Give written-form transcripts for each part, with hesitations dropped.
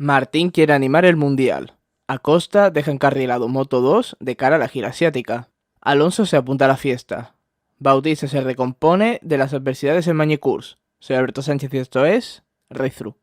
Martín quiere animar el Mundial. Acosta deja encarrilado Moto2 de cara a la gira asiática. Alonso se apunta a la fiesta. Bautista se recompone de las adversidades en Magny-Cours. Soy Alberto Sánchez y esto es Race Through.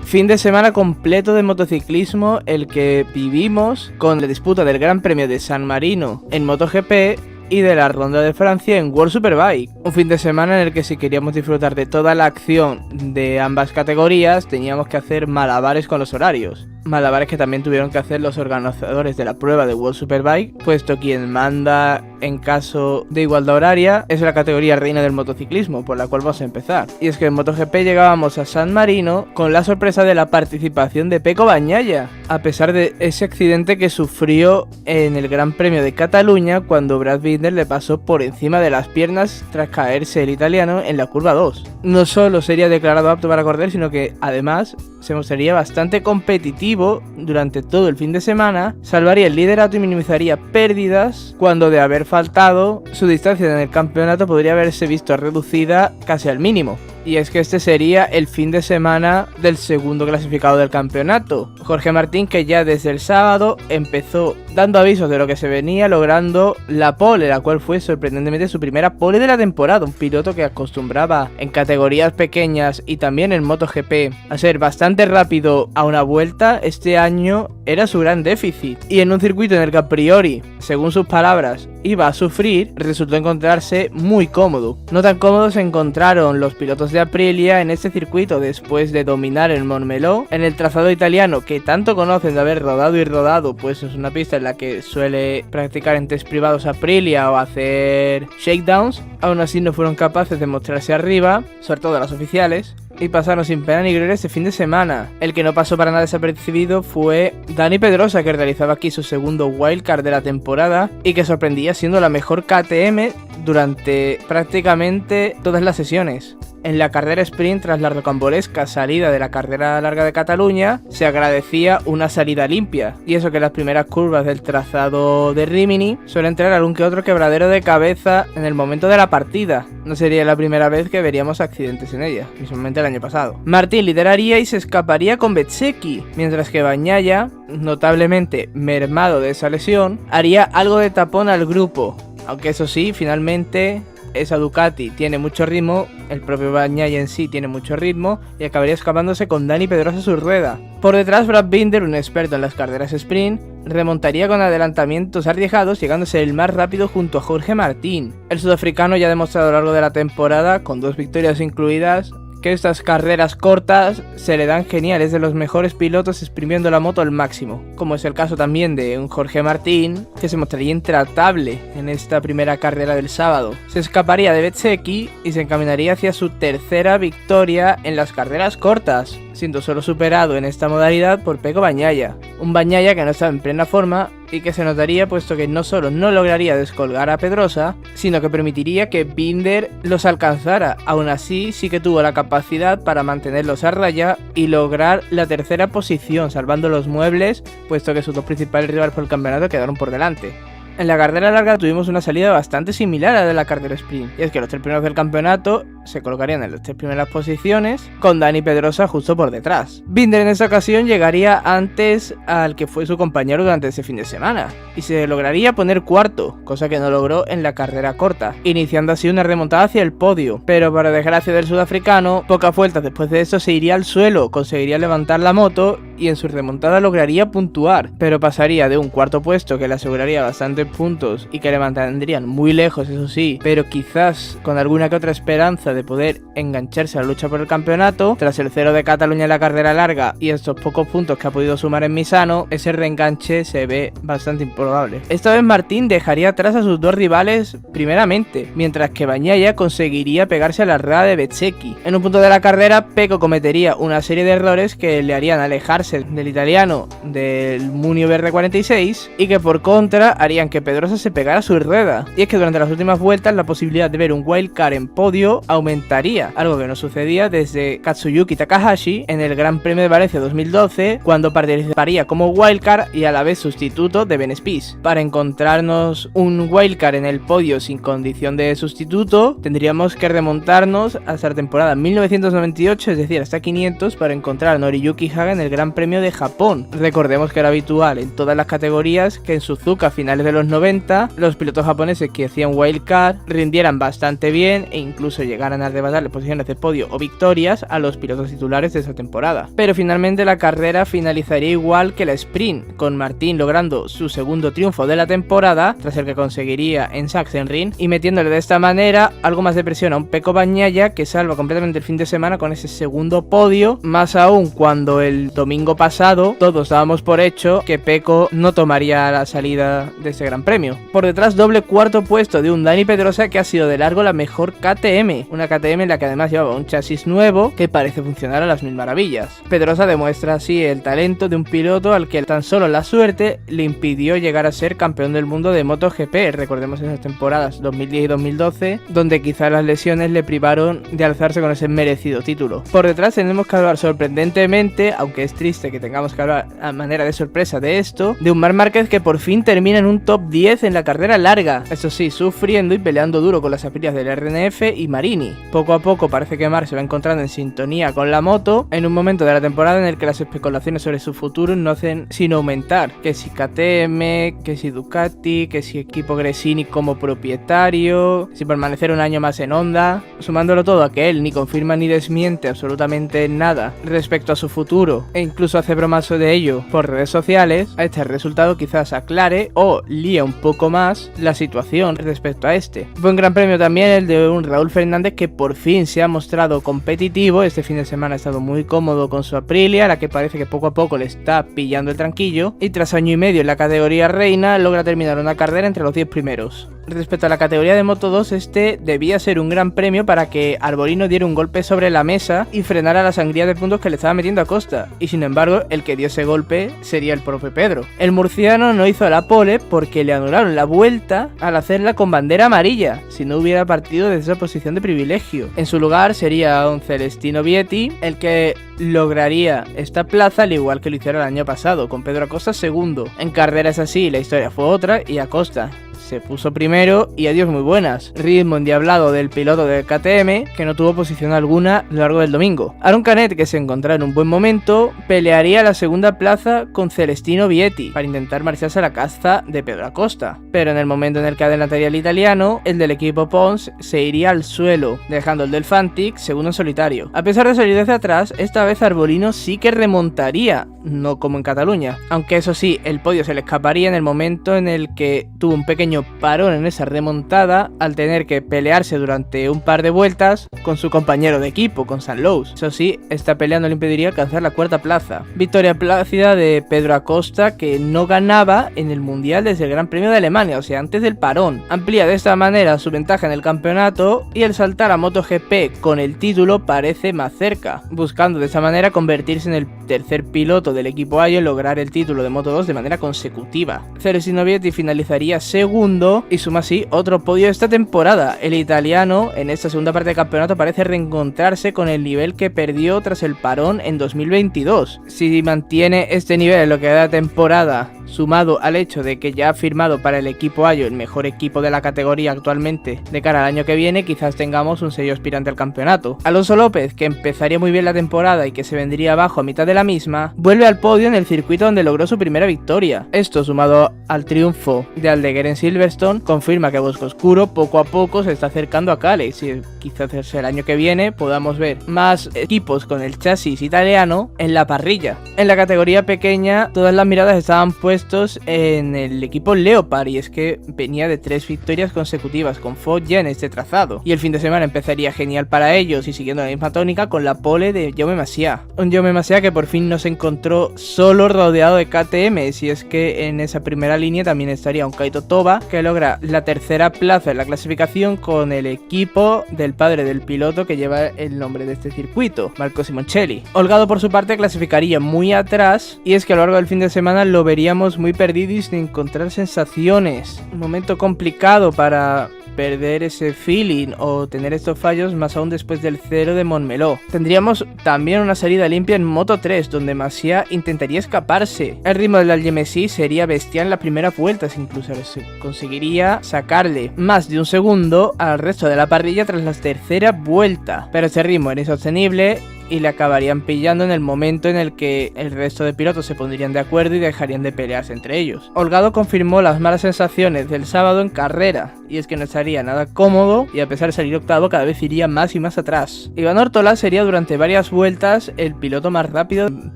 Fin de semana completo de motociclismo el que vivimos con la disputa del Gran Premio de San Marino en MotoGP y de la Ronda de Francia en World Superbike. Un fin de semana en el que si queríamos disfrutar de toda la acción de ambas categorías teníamos que hacer malabares con los horarios. Malabares que también tuvieron que hacer los organizadores de la prueba de World Superbike, puesto quien manda en caso de igualdad horaria es la categoría reina del motociclismo, por la cual vamos a empezar. Y es que en MotoGP llegábamos a San Marino con la sorpresa de la participación de Pecco Bagnaia, a pesar de ese accidente que sufrió en el Gran Premio de Cataluña cuando Brad Binder le pasó por encima de las piernas tras caerse el italiano en la curva 2. No solo sería declarado apto para correr, sino que además se mostraría bastante competitivo durante todo el fin de semana, salvaría el liderato y minimizaría pérdidas cuando de haber faltado su distancia en el campeonato podría haberse visto reducida casi al mínimo. Y es que este sería el fin de semana del segundo clasificado del campeonato, Jorge Martín, que ya desde el sábado empezó dando avisos de lo que se venía, logrando la pole, la cual fue sorprendentemente su primera pole de la temporada. Un piloto que acostumbraba en categorías pequeñas y también en MotoGP a ser bastante rápido a una vuelta, este año era su gran déficit. Y en un circuito en el que a priori, según sus palabras, iba a sufrir, resultó encontrarse muy cómodo. No tan cómodos se encontraron los pilotos de Aprilia en este circuito después de dominar el Montmeló en el trazado italiano que tanto conocen de haber rodado y rodado, pues es una pista en la que suele practicar en test privados Aprilia o hacer shakedowns. Aún así no fueron capaces de mostrarse arriba, sobre todo las oficiales, y pasaron sin pena ni gloria este fin de semana. El que no pasó para nada desapercibido fue Dani Pedrosa, que realizaba aquí su segundo wildcard de la temporada y que sorprendía siendo la mejor KTM durante prácticamente todas las sesiones. En la carrera sprint, tras la rocambolesca salida de la carrera larga de Cataluña, se agradecía una salida limpia, y eso que las primeras curvas del trazado de Rimini suelen tener algún que otro quebradero de cabeza en el momento de la partida. No sería la primera vez que veríamos accidentes en ella, mismamente el año pasado. Martín lideraría y se escaparía con Bezzecchi, mientras que Bagnaia, notablemente mermado de esa lesión, haría algo de tapón al grupo, aunque eso sí, finalmente esa Ducati tiene mucho ritmo, el propio Bagnaia en sí tiene mucho ritmo y acabaría escapándose con Dani Pedrosa a su rueda. Por detrás, Brad Binder, un experto en las carreras sprint, remontaría con adelantamientos arriesgados, llegándose el más rápido junto a Jorge Martín. El sudafricano ya ha demostrado a lo largo de la temporada, con 2 victorias incluidas, que estas carreras cortas se le dan geniales, de los mejores pilotos exprimiendo la moto al máximo, como es el caso también de un Jorge Martín, que se mostraría intratable en esta primera carrera del sábado. Se escaparía de Bezzecchi y se encaminaría hacia su tercera victoria en las carreras cortas, siendo solo superado en esta modalidad por Pecco Bagnaia. Un Bagnaia que no estaba en plena forma y que se notaría puesto que no solo no lograría descolgar a Pedrosa, sino que permitiría que Binder los alcanzara. Aún así, sí que tuvo la capacidad para mantenerlos a raya y lograr la tercera posición, salvando los muebles, puesto que sus 2 principales rivales por el campeonato quedaron por delante. En la carrera larga tuvimos una salida bastante similar a la de la carrera sprint, y es que los 3 primeros del campeonato se colocarían en las 3 primeras posiciones, con Dani Pedrosa justo por detrás. Binder en esta ocasión llegaría antes al que fue su compañero durante ese fin de semana, y se lograría poner cuarto, cosa que no logró en la carrera corta, iniciando así una remontada hacia el podio. Pero para desgracia del sudafricano, pocas vueltas después de eso se iría al suelo, conseguiría levantar la moto y en su remontada lograría puntuar, pero pasaría de un cuarto puesto que le aseguraría bastantes puntos y que le mantendrían muy lejos, eso sí, pero quizás con alguna que otra esperanza de poder engancharse a la lucha por el campeonato. Tras el 0 de Cataluña en la carrera larga y estos pocos puntos que ha podido sumar en Misano, ese reenganche se ve bastante improbable. Esta vez Martín dejaría atrás a sus 2 rivales primeramente, mientras que Bagnaia conseguiría pegarse a la rueda de Bezzecchi. En un punto de la carrera, Pecco cometería una serie de errores que le harían alejarse del italiano del Munio BR46 y que por contra harían que Pedrosa se pegara a su rueda. Y es que durante las últimas vueltas la posibilidad de ver un wildcard en podio aumentó aumentaría, algo que no sucedía desde Katsuyuki Takahashi en el Gran Premio de Valencia 2012, cuando participaría como wildcard y a la vez sustituto de Ben Spies. Para encontrarnos un wildcard en el podio sin condición de sustituto, tendríamos que remontarnos hasta la temporada 1998, es decir, hasta 500, para encontrar a Noriyuki Haga en el Gran Premio de Japón. Recordemos que era habitual en todas las categorías que en Suzuka a finales de los 90, los pilotos japoneses que hacían wildcard rindieran bastante bien e incluso llegaran a arrebatarle posiciones de podio o victorias a los pilotos titulares de esa temporada. Pero finalmente la carrera finalizaría igual que la sprint, con Martín logrando su segundo triunfo de la temporada, tras el que conseguiría en Sachsenring, y metiéndole de esta manera algo más de presión a un Pecco Bagnaia que salva completamente el fin de semana con ese segundo podio, más aún cuando el domingo pasado todos dábamos por hecho que Pecco no tomaría la salida de ese gran premio. Por detrás, doble cuarto puesto de un Dani Pedrosa que ha sido de largo la mejor KTM, una KTM en la que además llevaba un chasis nuevo que parece funcionar a las mil maravillas. Pedrosa demuestra así el talento de un piloto al que tan solo la suerte le impidió llegar a ser campeón del mundo de MotoGP. Recordemos esas temporadas 2010 y 2012, donde quizás las lesiones le privaron de alzarse con ese merecido título. Por detrás tenemos que hablar sorprendentemente, aunque es triste que tengamos que hablar a manera de sorpresa de esto, de un Marc Márquez que por fin termina en un top 10 en la carrera larga, eso sí, sufriendo y peleando duro con las Aprilias del RNF y Marini. Poco a poco parece que Marc se va encontrando en sintonía con la moto, en un momento de la temporada en el que las especulaciones sobre su futuro no hacen sino aumentar, que si KTM, que si Ducati, que si equipo Gresini como propietario, si permanecer un año más en Honda, sumándolo todo a que él ni confirma ni desmiente absolutamente nada respecto a su futuro e incluso hace bromas de ello por redes sociales, a este resultado quizás aclare o líe un poco más la situación respecto a este. Buen gran premio también el de un Raúl Fernández que por fin se ha mostrado competitivo. Este fin de semana ha estado muy cómodo con su Aprilia, a la que parece que poco a poco le está pillando el tranquillo, y tras año y medio en la categoría reina logra terminar una carrera entre los 10 primeros. Respecto a la categoría de Moto 2, este debía ser un gran premio para que Arbolino diera un golpe sobre la mesa y frenara la sangría de puntos que le estaba metiendo a Costa, y sin embargo el que dio ese golpe sería el propio Pedro. El murciano no hizo la pole porque le anularon la vuelta al hacerla con bandera amarilla, si no hubiera partido desde esa posición de privilegio. En su lugar sería un Celestino Vietti el que lograría esta plaza, al igual que lo hiciera el año pasado, con Pedro Acosta segundo. En carreras así la historia fue otra y Acosta se puso primero y adiós muy buenas. Ritmo endiablado del piloto del KTM que no tuvo posición alguna a lo largo del domingo. Aaron Canet, que se encontraba en un buen momento, pelearía la segunda plaza con Celestino Vietti para intentar marcharse a la caza de Pedro Acosta, pero en el momento en el que adelantaría el italiano, el del equipo Pons se iría al suelo, dejando el del Fantic segundo en solitario. A pesar de salir desde atrás, esta vez Arbolino sí que remontaría, no como en Cataluña, aunque eso sí, el podio se le escaparía en el momento en el que tuvo un pequeño parón en esa remontada al tener que pelearse durante un par de vueltas con su compañero de equipo, con San Lowe's. Eso sí, esta pelea no le impediría alcanzar la cuarta plaza. Victoria plácida de Pedro Acosta, que no ganaba en el Mundial desde el Gran Premio de Alemania, o sea, antes del parón. Amplía de esta manera su ventaja en el campeonato y el saltar a MotoGP con el título parece más cerca, buscando de esta manera convertirse en el tercer piloto del equipo Ayo en lograr el título de Moto 2 de manera consecutiva. Celestino Vietti finalizaría segundo y suma así otro podio esta temporada. El italiano en esta segunda parte del campeonato parece reencontrarse con el nivel que perdió tras el parón en 2022. Si mantiene este nivel en lo que da temporada, sumado al hecho de que ya ha firmado para el equipo Ayo, el mejor equipo de la categoría actualmente de cara al año que viene, quizás tengamos un sello aspirante al campeonato. Alonso López, que empezaría muy bien la temporada y que se vendría abajo a mitad de la misma, vuelve al podio en el circuito donde logró su primera victoria. Esto, sumado al triunfo de Aldeguer en Silverstone, confirma que Bosco Oscuro poco a poco se está acercando a Calex y quizás el año que viene podamos ver más equipos con el chasis italiano en la parrilla. En la categoría pequeña todas las miradas estaban puestas en el equipo Leopard, y es que venía de 3 victorias consecutivas con Foggia en este trazado, y el fin de semana empezaría genial para ellos y siguiendo la misma tónica con la pole de Jaume Masia. Un Jaume Masia que por fin no se encontró solo rodeado de KTM, si es que en esa primera línea también estaría un Kaito Toba que logra la tercera plaza en la clasificación con el equipo del padre del piloto que lleva el nombre de este circuito, Marco Simoncelli. Holgado por su parte clasificaría muy atrás, y es que a lo largo del fin de semana lo veríamos muy perdido y sin encontrar sensaciones. Un momento complicado para perder ese feeling o tener estos fallos, más aún después del 0 de Montmeló. Tendríamos también una salida limpia en Moto 3, donde Masia intentaría escaparse. El ritmo del Algemesí sería bestial en las primeras vueltas, incluso se conseguiría sacarle más de un segundo al resto de la parrilla tras la tercera vuelta, pero ese ritmo era insostenible y le acabarían pillando en el momento en el que el resto de pilotos se pondrían de acuerdo y dejarían de pelearse entre ellos. Holgado confirmó las malas sensaciones del sábado en carrera, y es que no estaría nada cómodo y a pesar de salir octavo cada vez iría más y más atrás. Iván Ortola sería durante varias vueltas el piloto más rápido en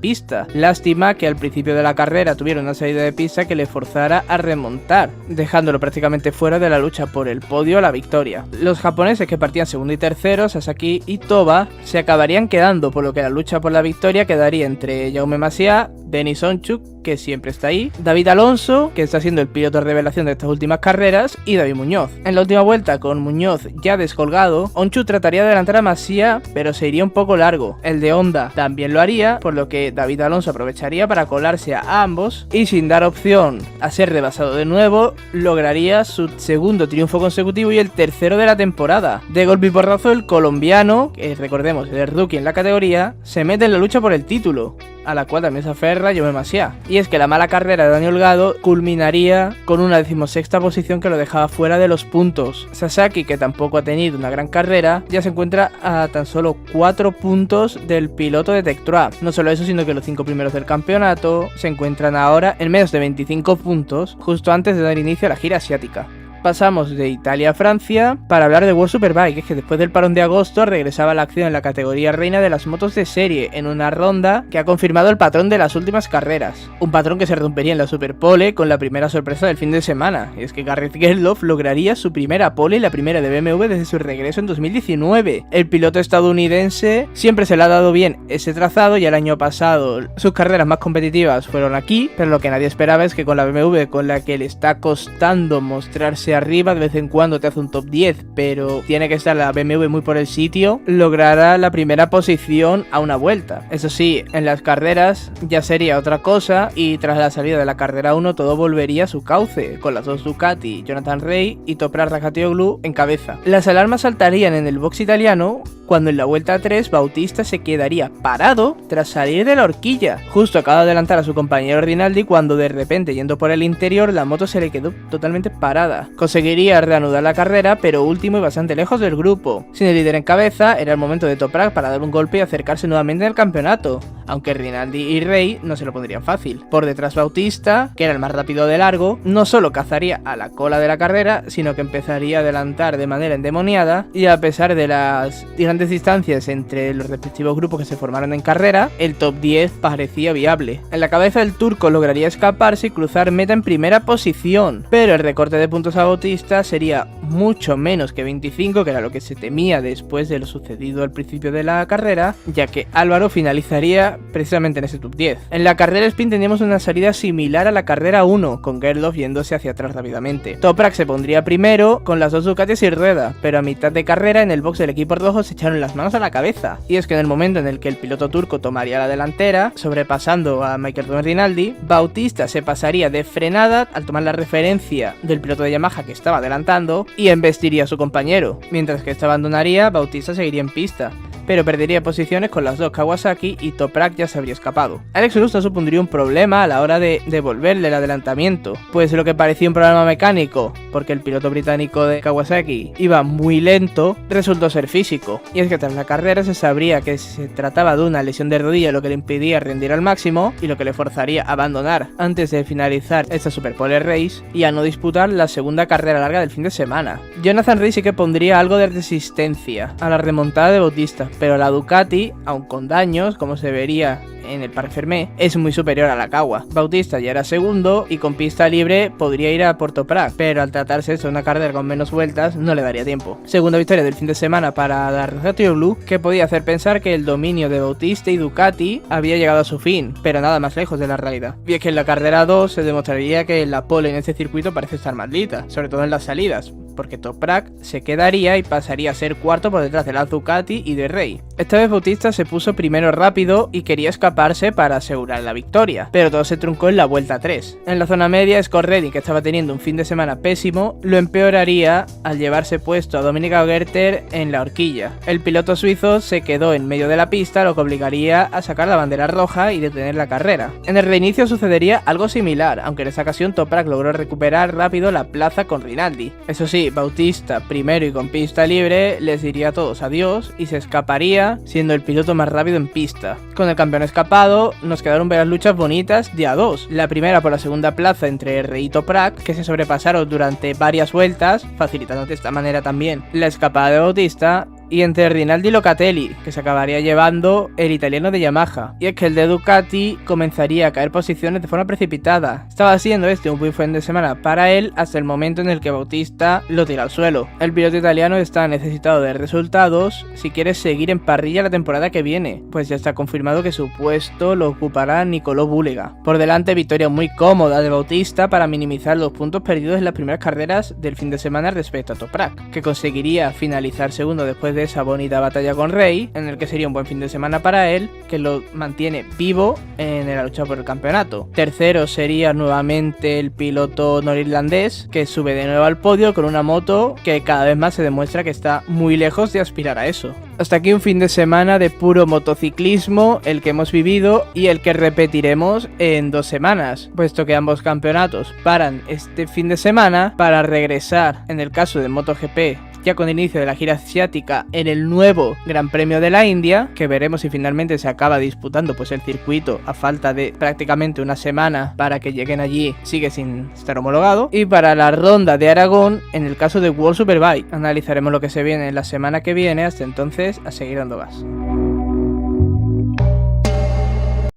pista. Lástima que al principio de la carrera tuviera una salida de pista que le forzara a remontar, dejándolo prácticamente fuera de la lucha por el podio a la victoria. Los japoneses que partían segundo y tercero, Sasaki y Toba, se acabarían quedando, por lo que la lucha por la victoria quedaría entre Jaume Masia, Denis Onchuk, que siempre está ahí, David Alonso, que está siendo el piloto revelación de estas últimas carreras, y David Muñoz. En la última vuelta, con Muñoz ya descolgado, Onchuk trataría de adelantar a Masia, pero se iría un poco largo. El de Honda también lo haría, por lo que David Alonso aprovecharía para colarse a ambos, y sin dar opción a ser rebasado de nuevo, lograría su segundo triunfo consecutivo y el tercero de la temporada. De golpe y porrazo, el colombiano, que recordemos es el rookie en la categoría, se mete en la lucha por el título, a la cual también se aferra Jaume Masia. Y es que la mala carrera de Dani Holgado culminaría con una 16ª posición que lo dejaba fuera de los puntos. Sasaki, que tampoco ha tenido una gran carrera, ya se encuentra a tan solo 4 puntos del piloto de Tectroa. No solo eso, sino que los 5 primeros del campeonato se encuentran ahora en menos de 25 puntos, justo antes de dar inicio a la gira asiática. Pasamos de Italia a Francia para hablar de World Superbike, es que después del parón de agosto regresaba la acción en la categoría reina de las motos de serie en una ronda que ha confirmado el patrón de las últimas carreras, un patrón que se rompería en la Superpole con la primera sorpresa del fin de semana, y es que Gareth Gerloff lograría su primera pole y la primera de BMW desde su regreso en 2019. El piloto estadounidense siempre se le ha dado bien ese trazado y el año pasado sus carreras más competitivas fueron aquí, pero lo que nadie esperaba es que con la BMW, con la que le está costando mostrarse arriba, de vez en cuando te hace un top 10, pero tiene que estar la BMW muy por el sitio, logrará la primera posición a una vuelta. Eso sí, en las carreras ya sería otra cosa y tras la salida de la carrera 1 todo volvería a su cauce, con las dos Ducati, Jonathan Rea y Toprak Rajateoglu en cabeza. Las alarmas saltarían en el box italiano cuando en la vuelta 3 Bautista se quedaría parado tras salir de la horquilla. Justo acaba de adelantar a su compañero Rinaldi cuando de repente, yendo por el interior, la moto se le quedó totalmente parada. Conseguiría reanudar la carrera, pero último y bastante lejos del grupo. Sin el líder en cabeza, era el momento de Toprak para dar un golpe y acercarse nuevamente al campeonato, aunque Rinaldi y Rea no se lo pondrían fácil. Por detrás Bautista, que era el más rápido de largo, no solo cazaría a la cola de la carrera, sino que empezaría a adelantar de manera endemoniada, y a pesar de las grandes distancias entre los respectivos grupos que se formaron en carrera, el top 10 parecía viable. En la cabeza el turco lograría escaparse y cruzar meta en primera posición, pero el recorte de puntos a Bautista sería mucho menos que 25, que era lo que se temía después de lo sucedido al principio de la carrera, ya que Álvaro finalizaría precisamente en ese top 10. En la carrera sprint teníamos una salida similar a la carrera 1, con Gerloff yéndose hacia atrás rápidamente. Toprak se pondría primero con las dos Ducatis y rueda, pero a mitad de carrera en el box del equipo rojo se echaron las manos a la cabeza. Y es que en el momento en el que el piloto turco tomaría la delantera, sobrepasando a Michael Rinaldi, Bautista se pasaría de frenada al tomar la referencia del piloto de Yamaha que estaba adelantando y embestiría a su compañero, mientras que este abandonaría, Bautista seguiría en pista, pero perdería posiciones con las dos Kawasaki y Toprak ya se habría escapado. Alex Lust supondría un problema a la hora de devolverle el adelantamiento, pues lo que parecía un problema mecánico, porque el piloto británico de Kawasaki iba muy lento, resultó ser físico, y es que tras la carrera se sabría que se trataba de una lesión de rodilla, lo que le impedía rendir al máximo y lo que le forzaría a abandonar antes de finalizar esta Superpole Race y a no disputar la segunda carrera larga del fin de semana. Jonathan Rea sí que pondría algo de resistencia a la remontada de Bautista, pero la Ducati, aun con daños, como se vería en el Parc Fermé, es muy superior a la Kawa. Bautista ya era segundo y con pista libre podría ir a Toprak, pero al tratarse de una carrera con menos vueltas no le daría tiempo. Segunda victoria del fin de semana para Rajateoglu, que podía hacer pensar que el dominio de Bautista y Ducati había llegado a su fin, pero nada más lejos de la realidad. Y es que en la carrera 2 se demostraría que la pole en este circuito parece estar maldita, sobre todo en las salidas. porque Toprak se quedaría y pasaría a ser cuarto por detrás de la Ducati y de Rey. Esta vez Bautista se puso primero rápido y quería escaparse para asegurar la victoria, pero todo se truncó en la vuelta 3. En la zona media, Scott Redding, que estaba teniendo un fin de semana pésimo, lo empeoraría al llevarse puesto a Dominic Augerter en la horquilla. El piloto suizo se quedó en medio de la pista, lo que obligaría a sacar la bandera roja y detener la carrera. En el reinicio sucedería algo similar, aunque en esta ocasión Toprak logró recuperar rápido la plaza con Rinaldi. Eso sí, Bautista, primero y con pista libre, les diría a todos adiós y se escaparía siendo el piloto más rápido en pista. Con el campeón escapado, nos quedaron varias luchas bonitas de a dos. La primera por la segunda plaza entre Rey y Toprak, que se sobrepasaron durante varias vueltas, facilitando de esta manera también la escapada de Bautista, y entre Rinaldi y Locatelli, que se acabaría llevando el italiano de Yamaha. Y es que el de Ducati comenzaría a caer posiciones de forma precipitada. Estaba siendo este un buen fin de semana para él hasta el momento en el que Bautista lo tira al suelo. El piloto italiano está necesitado de resultados si quiere seguir en parrilla la temporada que viene, pues ya está confirmado que su puesto lo ocupará Nicolò Bulega. Por delante, victoria muy cómoda de Bautista para minimizar los puntos perdidos en las primeras carreras del fin de semana respecto a Toprak, que conseguiría finalizar segundo después de esa bonita batalla con Rey, en el que sería un buen fin de semana para él, que lo mantiene vivo en la lucha por el campeonato. Tercero sería nuevamente el piloto norirlandés, que sube de nuevo al podio con una moto que cada vez más se demuestra que está muy lejos de aspirar a eso. Hasta aquí un fin de semana de puro motociclismo, el que hemos vivido y el que repetiremos en 2 semanas, puesto que ambos campeonatos paran este fin de semana para regresar, en el caso de MotoGP, ya con el inicio de la gira asiática en el nuevo Gran Premio de la India, que veremos si finalmente se acaba disputando pues el circuito a falta de prácticamente una semana para que lleguen allí, sigue sin estar homologado, y para la ronda de Aragón en el caso de World Superbike. Analizaremos lo que se viene en la semana que viene, hasta entonces a seguir dando gas.